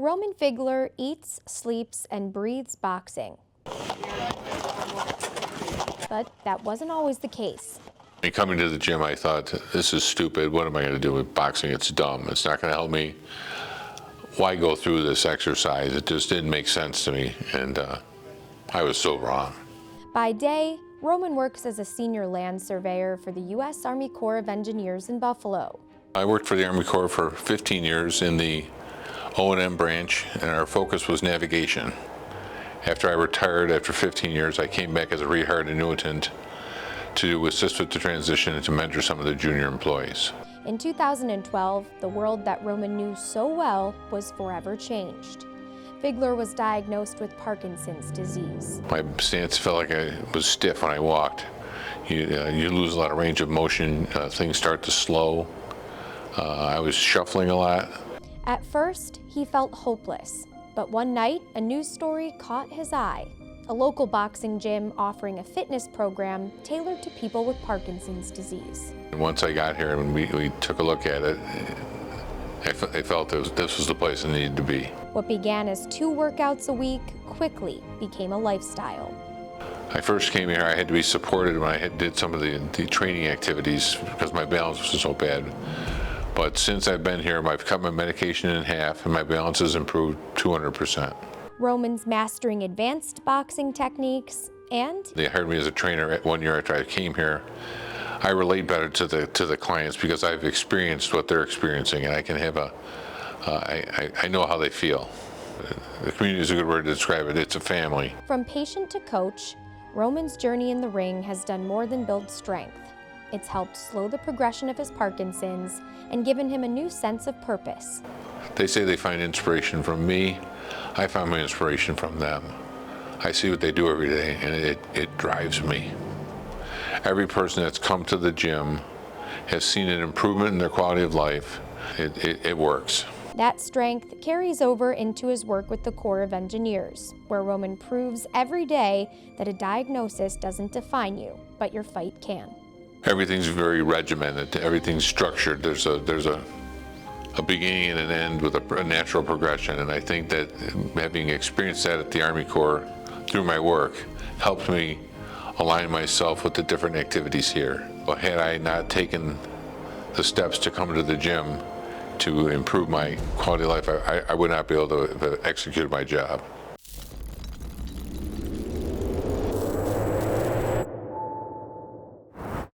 Roman Figler eats, sleeps, and breathes boxing. But that wasn't always the case. Coming to the gym, I thought, this is stupid. What am I going to do with boxing? It's dumb. It's not going to help me. Why go through this exercise? It just didn't make sense to me, and I was so wrong. By day, Roman works as a senior land surveyor for the U.S. Army Corps of Engineers in Buffalo. I worked for the Army Corps for 15 years in the O&M branch, and our focus was navigation. After I retired after 15 years, I came back as a rehired annuitant to assist with the transition and to mentor some of the junior employees. In 2012, the world that Roman knew so well was forever changed. Figler was diagnosed with Parkinson's disease. My stance felt like I was stiff when I walked. You lose a lot of range of motion, things start to slow. I was shuffling a lot. At first, he felt hopeless, but one night, a news story caught his eye. A local boxing gym offering a fitness program tailored to people with Parkinson's disease. And once I got here and we took a look at it, I felt this was the place I needed to be. What began as 2 workouts a week quickly became a lifestyle. I first came here, I had to be supported when I did some of the training activities because my balance was so bad. But since I've been here, I've cut my medication in half and my balance has improved 200%. Roman's mastering advanced boxing techniques, and they hired me as a trainer 1 year after I came here. I relate better to the clients because I've experienced what they're experiencing, and I can have I know how they feel. The community is a good word to describe it. It's a family. From patient to coach, Roman's journey in the ring has done more than build strength. It's helped slow the progression of his Parkinson's and given him a new sense of purpose. They say they find inspiration from me. I find my inspiration from them. I see what they do every day, and it drives me. Every person that's come to the gym has seen an improvement in their quality of life. It works. That strength carries over into his work with the Corps of Engineers, where Roman proves every day that a diagnosis doesn't define you, but your fight can. Everything's very regimented. Everything's structured. There's a beginning and an end with a natural progression, and I think that having experienced that at the Army Corps through my work helped me align myself with the different activities here. But had I not taken the steps to come to the gym to improve my quality of life, I would not be able to execute my job.